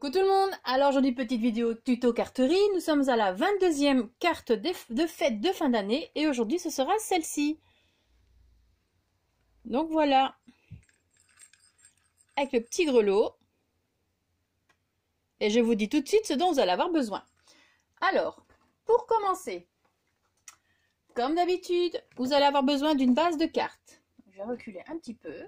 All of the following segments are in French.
Coucou tout le monde, alors aujourd'hui petite vidéo tuto carterie, nous sommes à la 22e carte de fête de fin d'année et aujourd'hui ce sera celle-ci. Donc voilà, avec le petit grelot et je vous dis tout de suite ce dont vous allez avoir besoin. Alors, pour commencer, comme d'habitude, vous allez avoir besoin d'une base de cartes. Je vais reculer un petit peu.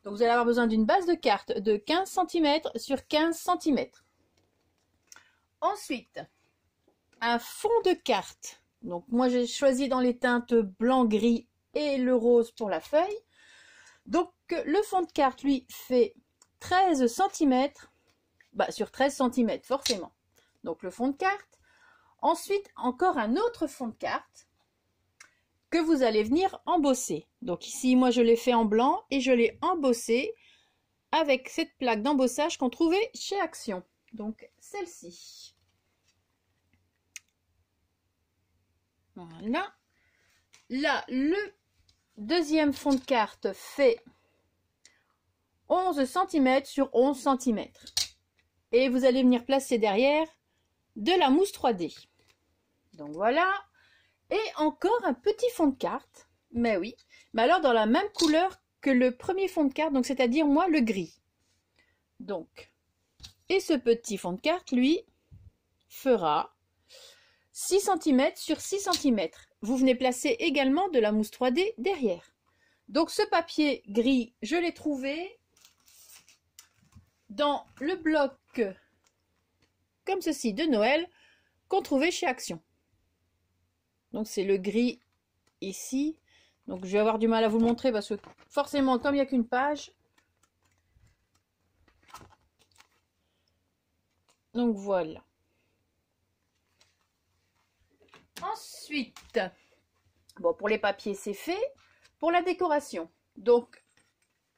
Donc vous allez avoir besoin d'une base de cartes de 15 cm sur 15 cm. Ensuite, un fond de carte. Donc moi j'ai choisi dans les teintes blanc, gris et le rose pour la feuille. Donc le fond de carte lui fait 13 cm sur 13 cm forcément. Donc le fond de carte. Ensuite encore un autre fond de carte que vous allez venir embosser. Donc ici, moi, je l'ai fait en blanc et je l'ai embossé avec cette plaque d'embossage qu'on trouvait chez Action. Donc, celle-ci. Voilà. Là, le deuxième fond de carte fait 11 cm sur 11 cm. Et vous allez venir placer derrière de la mousse 3D. Donc, voilà. Et encore un petit fond de carte, mais oui, mais alors dans la même couleur que le premier fond de carte, donc c'est-à-dire moi le gris. Donc, et ce petit fond de carte, lui, fera 6 cm sur 6 cm. Vous venez placer également de la mousse 3D derrière. Donc ce papier gris, je l'ai trouvé dans le bloc comme ceci de Noël qu'on trouvait chez Action. Donc c'est le gris ici. Donc je vais avoir du mal à vous le montrer parce que forcément comme il n'y a qu'une page. Donc voilà. Ensuite, bon pour les papiers c'est fait. Pour la décoration. Donc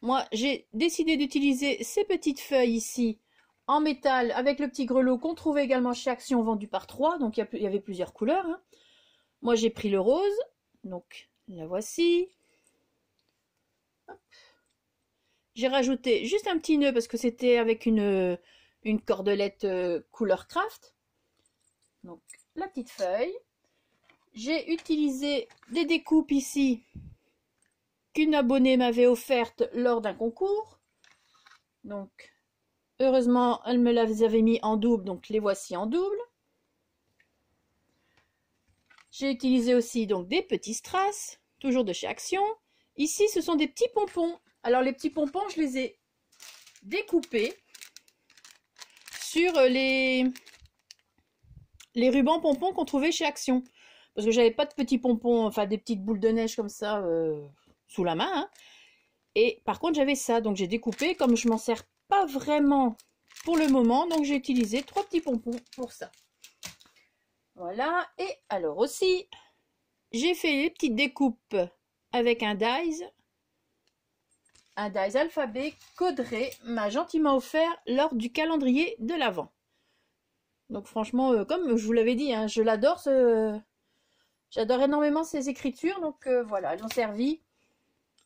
moi j'ai décidé d'utiliser ces petites feuilles ici en métal avec le petit grelot qu'on trouvait également chez Action vendu par 3. Donc il y avait plusieurs couleurs. Hein. Moi, j'ai pris le rose, donc la voici. J'ai rajouté juste un petit nœud parce que c'était avec une cordelette couleur craft. Donc, la petite feuille. J'ai utilisé des découpes ici qu'une abonnée m'avait offertes lors d'un concours. Donc, heureusement, elle me les avait mis en double, donc les voici en double. J'ai utilisé aussi donc des petits strass, toujours de chez Action. Ici, ce sont des petits pompons. Alors, les petits pompons, je les ai découpés sur les rubans pompons qu'on trouvait chez Action. Parce que j'avais pas de petits pompons, enfin des petites boules de neige comme ça sous la main. Hein. Et par contre, j'avais ça. Donc, j'ai découpé. Comme je m'en sers pas vraiment pour le moment, donc j'ai utilisé 3 petits pompons pour ça. Voilà, et alors aussi, j'ai fait les petites découpes avec un dies alphabet qu'Audrey m'a gentiment offert lors du calendrier de l'Avent. Donc franchement, comme je vous l'avais dit, hein, je l'adore, j'adore énormément ces écritures, donc voilà, elles ont servi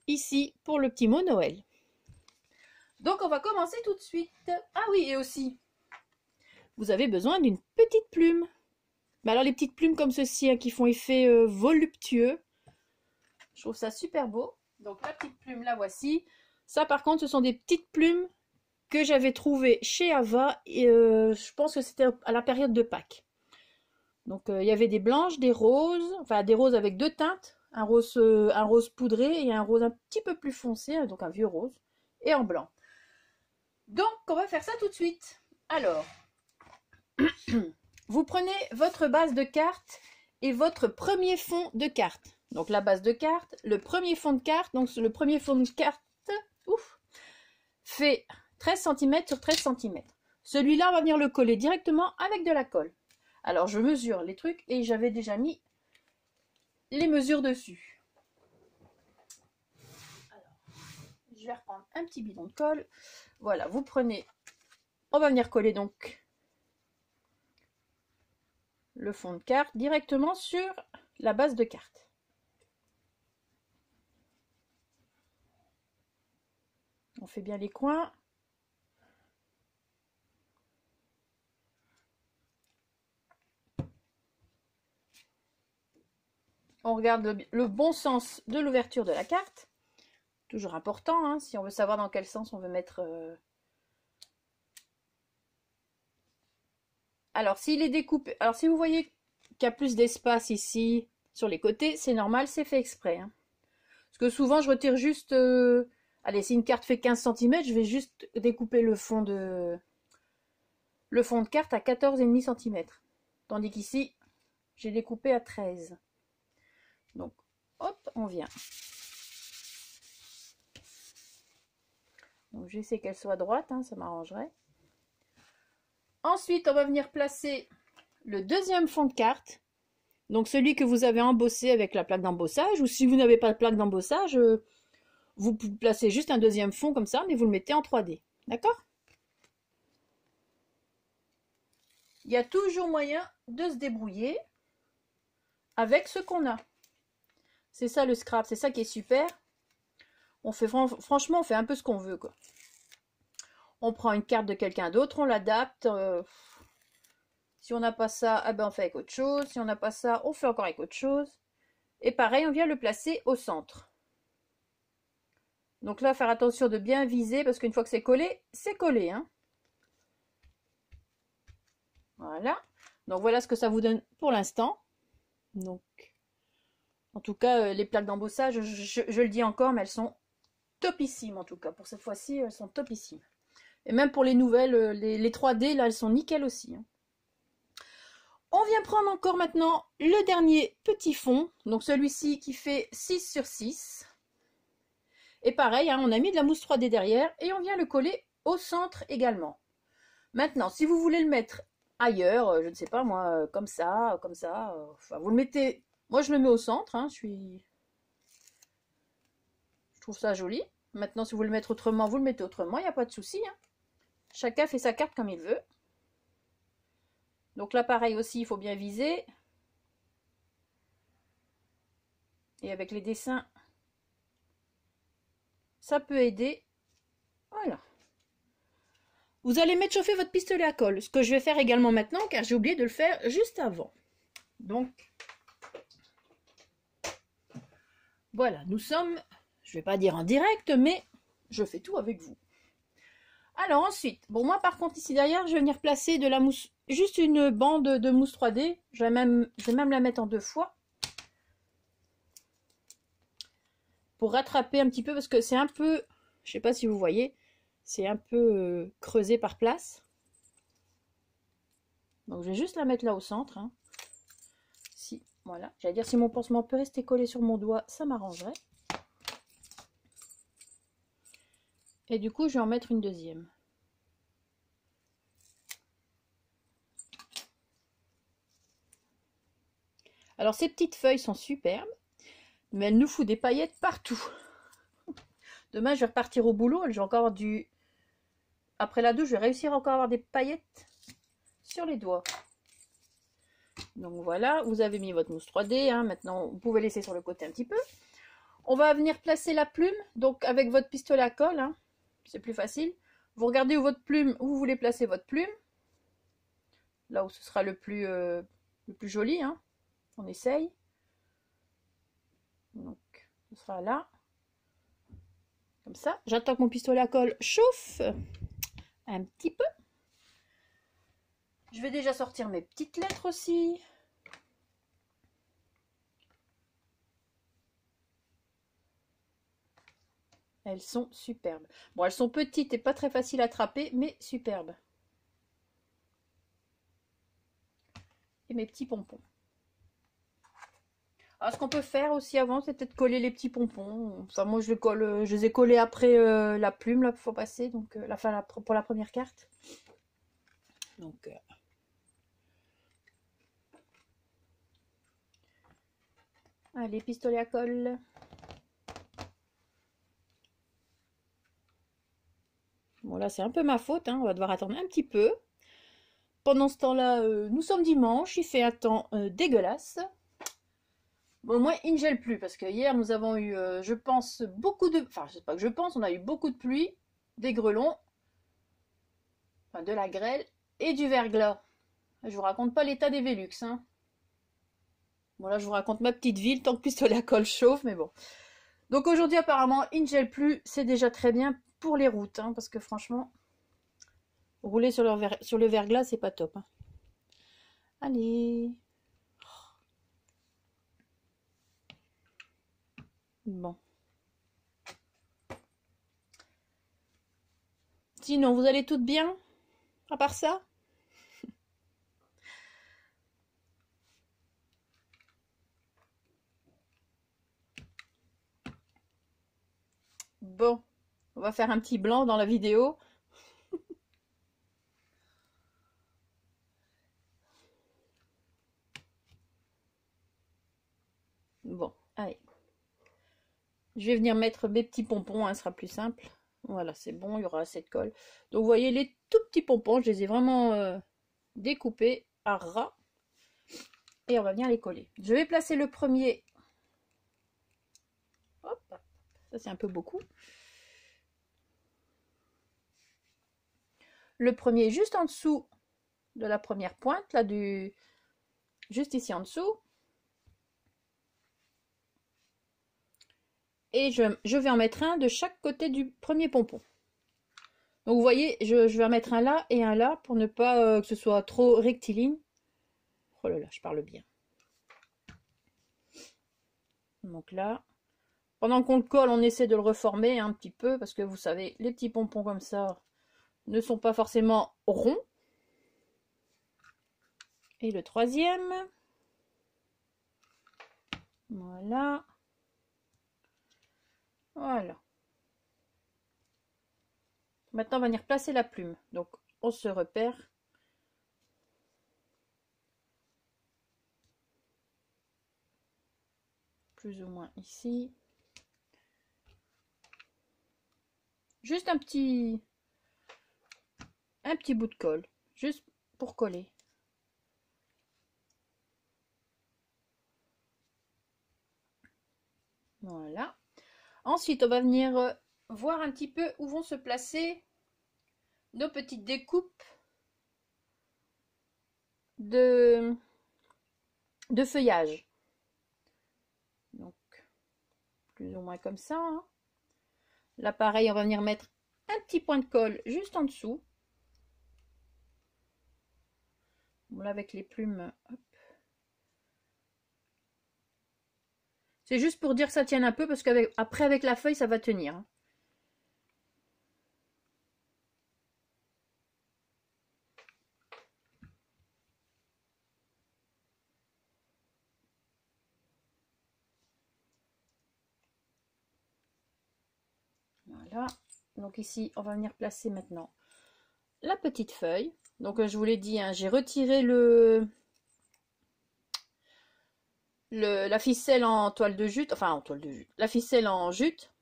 ici pour le petit mot Noël. Donc on va commencer tout de suite. Ah oui, et aussi, vous avez besoin d'une petite plume. Mais alors les petites plumes comme ceci hein, qui font effet voluptueux, je trouve ça super beau. Donc la petite plume, la voici. Ça par contre, ce sont des petites plumes que j'avais trouvées chez Ava. Et je pense que c'était à la période de Pâques. Donc il y avait des blanches, des roses, enfin des roses avec 2 teintes. Un rose poudré et un rose un petit peu plus foncé, donc un vieux rose, et en blanc. Donc on va faire ça tout de suite. Alors... Vous prenez votre base de carte et votre premier fond de carte. Donc la base de carte, le premier fond de carte, donc le premier fond de carte fait 13 cm sur 13 cm. Celui-là, on va venir le coller directement avec de la colle. Alors je mesure les trucs et j'avais déjà mis les mesures dessus. Alors, je vais reprendre un petit bidon de colle. Voilà, vous prenez, on va venir coller donc le fond de carte directement sur la base de carte. On fait bien les coins. On regarde le bon sens de l'ouverture de la carte. Toujours important, hein, si on veut savoir dans quel sens on veut mettre... Alors, s'il est découpé... Alors, si vous voyez qu'il y a plus d'espace ici, sur les côtés, c'est normal, c'est fait exprès. Hein. Parce que souvent, je retire juste... Allez, si une carte fait 15 cm, je vais juste découper le fond de carte à 14,5 cm. Tandis qu'ici, j'ai découpé à 13. Donc, hop, on vient. Donc, j'essaie qu'elle soit droite, hein, ça m'arrangerait. Ensuite, on va venir placer le deuxième fond de carte. Donc, celui que vous avez embossé avec la plaque d'embossage. Ou si vous n'avez pas de plaque d'embossage, vous placez juste un deuxième fond comme ça, mais vous le mettez en 3D. D'accord? Il y a toujours moyen de se débrouiller avec ce qu'on a. C'est ça le scrap, c'est ça qui est super. On fait franchement, on fait un peu ce qu'on veut, quoi. On prend une carte de quelqu'un d'autre, on l'adapte. Si on n'a pas ça, ah ben on fait avec autre chose. Si on n'a pas ça, on fait encore avec autre chose. Et pareil, on vient le placer au centre. Donc là, faire attention de bien viser, parce qu'une fois que c'est collé. Hein. Voilà. Donc voilà ce que ça vous donne pour l'instant. Donc, en tout cas, les plaques d'embossage, je le dis encore, mais elles sont topissimes en tout cas. Pour cette fois-ci, elles sont topissimes. Et même pour les nouvelles, les 3D, là, elles sont nickel aussi. Hein. On vient prendre encore maintenant le dernier petit fond. Donc celui-ci qui fait 6 sur 6. Et pareil, hein, on a mis de la mousse 3D derrière et on vient le coller au centre également. Maintenant, si vous voulez le mettre ailleurs, je ne sais pas moi, comme ça, enfin, vous le mettez... Moi, je le mets au centre, hein, je trouve ça joli. Maintenant, si vous voulez le mettre autrement, vous le mettez autrement, il n'y a pas de souci. Hein. Chacun fait sa carte comme il veut. Donc là, pareil aussi, il faut bien viser. Et avec les dessins, ça peut aider. Voilà. Vous allez mettre chauffer votre pistolet à colle. Ce que je vais faire également maintenant, car j'ai oublié de le faire juste avant. Donc, voilà, nous sommes, je ne vais pas dire en direct, mais je fais tout avec vous. Alors ensuite, bon moi par contre ici derrière, je vais venir placer de la mousse, juste une bande de mousse 3D. Je vais même la mettre en 2 fois. Pour rattraper un petit peu, parce que c'est un peu, je ne sais pas si vous voyez, c'est un peu creusé par place. Donc je vais juste la mettre là au centre. Hein. Si, voilà, j'allais dire si mon pansement peut rester collé sur mon doigt, ça m'arrangerait. Et du coup, je vais en mettre une deuxième. Alors ces petites feuilles sont superbes, mais elles nous foutent des paillettes partout. Demain, je vais repartir au boulot, je vais encore avoir du... Après la douche, je vais réussir encore à avoir des paillettes sur les doigts. Donc voilà, vous avez mis votre mousse 3D, hein. Maintenant vous pouvez laisser sur le côté un petit peu. On va venir placer la plume, donc avec votre pistolet à colle, hein. C'est plus facile. Vous regardez où votre plume, où vous voulez placer votre plume. Là où ce sera le plus joli, hein. On essaye. Donc ce sera là. Comme ça. J'attends que mon pistolet à colle chauffe un petit peu. Je vais déjà sortir mes petites lettres aussi. Elles sont superbes. Bon, elles sont petites et pas très faciles à attraper, mais superbes. Et mes petits pompons. Alors, ce qu'on peut faire aussi avant, c'est peut-être coller les petits pompons. Enfin, moi, je les ai collés après la plume, là, faut passer, donc pour la première carte. Donc, allez, pistolet à colle. Bon, là, c'est un peu ma faute, hein, on va devoir attendre un petit peu. Pendant ce temps-là, nous sommes dimanche, il fait un temps dégueulasse. Bon, au moins, il ne gèle plus, parce que hier, nous avons eu, je pense, beaucoup de... Enfin, je sais pas que je pense, on a eu beaucoup de pluie, des grêlons, enfin, de la grêle, et du verglas. Je vous raconte pas l'état des Vélux, hein. Voilà, je vous raconte ma petite vie, tant que pistolet à colle chauffe, mais bon. Donc aujourd'hui, apparemment, il ne gèle plus. C'est déjà très bien pour les routes, hein, parce que franchement, rouler sur le verglas, c'est pas top. Hein. Allez. Bon. Sinon, vous allez toutes bien, à part ça? Bon, on va faire un petit blanc dans la vidéo. Bon, allez. Je vais venir mettre mes petits pompons, hein, ce sera plus simple. Voilà, c'est bon, il y aura assez de colle. Donc vous voyez, les tout petits pompons, je les ai vraiment découpés à ras. Et on va venir les coller. Je vais placer le premier. Hop, ça c'est un peu beaucoup. Le premier juste en dessous de la première pointe, là, juste ici en dessous. Et je vais en mettre un de chaque côté du premier pompon. Donc vous voyez, je vais en mettre un là et un là pour ne pas que ce soit trop rectiligne. Oh là là, je parle bien. Donc là, pendant qu'on le colle, on essaie de le reformer un petit peu parce que vous savez, les petits pompons comme ça ne sont pas forcément ronds. Et le troisième. Voilà. Voilà. Maintenant, on va venir placer la plume. Donc, on se repère. Plus ou moins ici. Juste un petit bout de colle. Juste pour coller. Voilà. Ensuite, on va venir voir un petit peu où vont se placer nos petites découpes de feuillage. Donc, plus ou moins comme ça. Hein. Là, pareil, on va venir mettre un petit point de colle juste en dessous. Voilà, avec les plumes. Hop. C'est juste pour dire que ça tienne un peu, parce qu'après, avec la feuille, ça va tenir. Hein. Voilà. Donc ici, on va venir placer maintenant la petite feuille. Donc je vous l'ai dit, hein, j'ai retiré la ficelle en toile de jute, enfin en toile de jute, la ficelle en jute,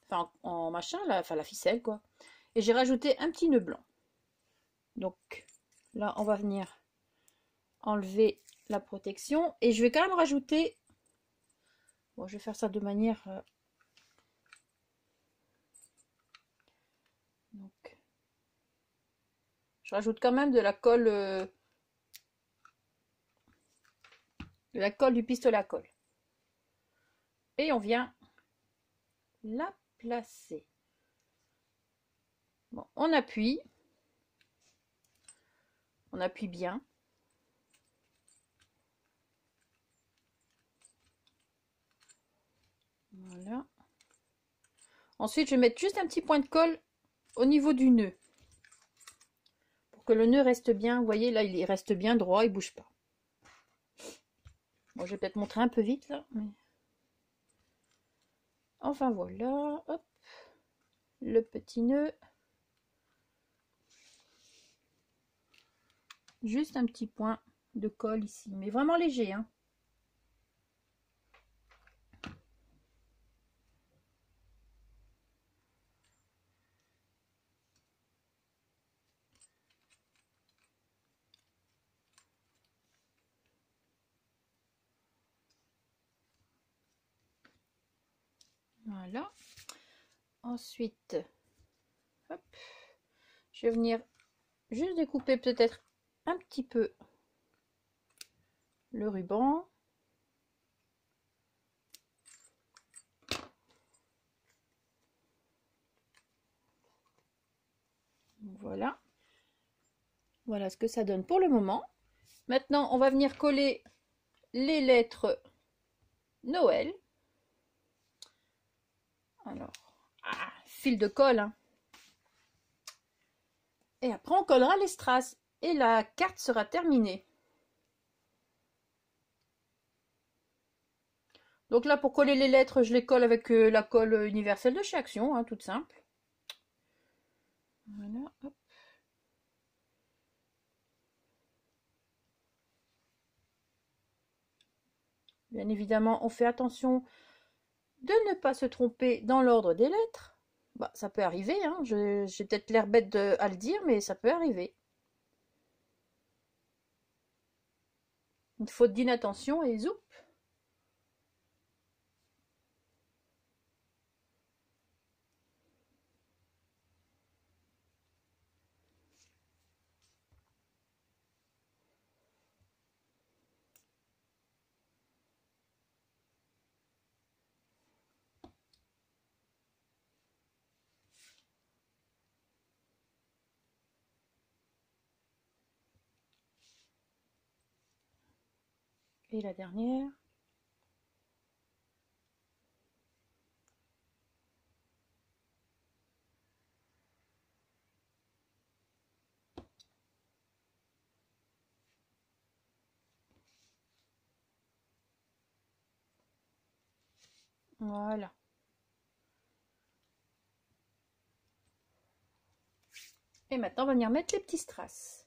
enfin en machin, enfin la ficelle quoi. Et j'ai rajouté un petit nœud blanc. Donc là, on va venir enlever la protection et je vais quand même rajouter. Bon, je vais faire ça de manière. Donc, je rajoute quand même de la colle. De la colle du pistolet à colle. Et on vient la placer. Bon, on appuie. On appuie bien. Voilà. Ensuite, je vais mettre juste un petit point de colle au niveau du nœud. Pour que le nœud reste bien. Vous voyez, là, il reste bien droit, il ne bouge pas. Bon, je vais peut-être montrer un peu vite, là. Mais... Enfin, voilà. Hop. Le petit nœud. Juste un petit point de colle ici. Mais vraiment léger, hein. Voilà. Ensuite, hop, je vais venir juste découper peut-être un petit peu le ruban. Voilà. Voilà ce que ça donne pour le moment. Maintenant, on va venir coller les lettres Noël. Alors, fil de colle. Hein. Et après, on collera les strass. Et la carte sera terminée. Donc là, pour coller les lettres, je les colle avec la colle universelle de chez Action, hein, toute simple. Voilà, hop. Bien évidemment, on fait attention de ne pas se tromper dans l'ordre des lettres. Bah, ça peut arriver, hein. J'ai peut-être l'air bête à le dire, mais ça peut arriver. Une faute d'inattention et zoup. Et la dernière. Voilà. Et maintenant, on va venir mettre les petits strass.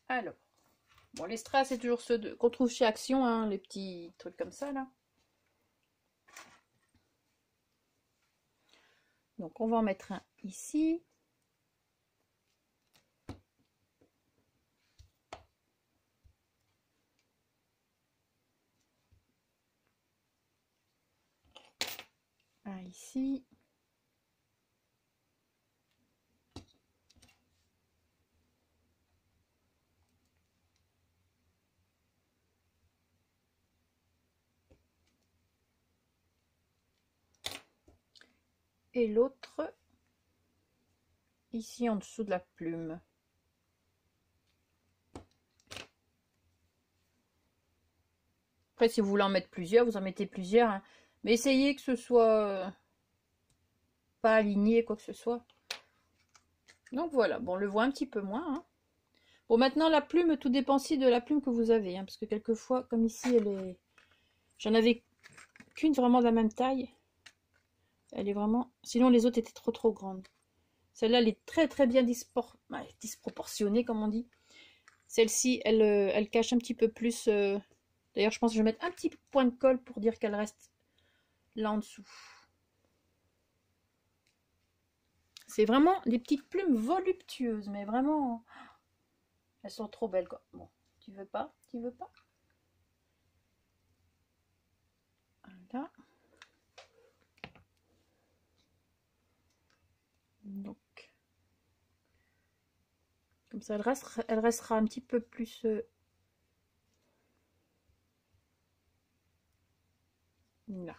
Alors, bon, les strass, c'est toujours ceux qu'on trouve chez Action, hein, les petits trucs comme ça, là. Donc, on va en mettre un ici. Un ici. Et l'autre ici en dessous de la plume. Après, si vous voulez en mettre plusieurs, vous en mettez plusieurs. Hein. Mais essayez que ce soit pas aligné, quoi que ce soit. Donc voilà, bon, on le voit un petit peu moins. Hein. Bon, maintenant, la plume, tout dépend aussi de la plume que vous avez. Hein, parce que quelquefois, comme ici, elle est... J'en avais qu'une vraiment de la même taille. Elle est vraiment... Sinon, les autres étaient trop grandes. Celle-là, elle est très bien disproportionnée, comme on dit. Celle-ci, elle cache un petit peu plus... D'ailleurs, je pense que je vais mettre un petit point de colle pour dire qu'elle reste là en dessous. C'est vraiment des petites plumes voluptueuses, mais vraiment... Elles sont trop belles, quoi. Bon, tu veux pas? Tu veux pas? Voilà. Donc, comme ça, elle restera un petit peu plus... Là.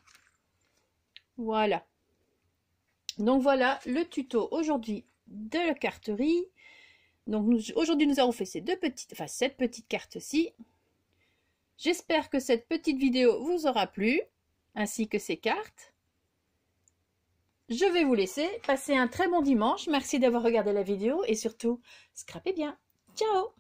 Voilà. Donc voilà le tuto aujourd'hui de la carterie. Donc aujourd'hui nous avons fait cette petite carte-ci. J'espère que cette petite vidéo vous aura plu, ainsi que ces cartes. Je vais vous laisser. Passer un très bon dimanche. Merci d'avoir regardé la vidéo et surtout, scrapez bien. Ciao!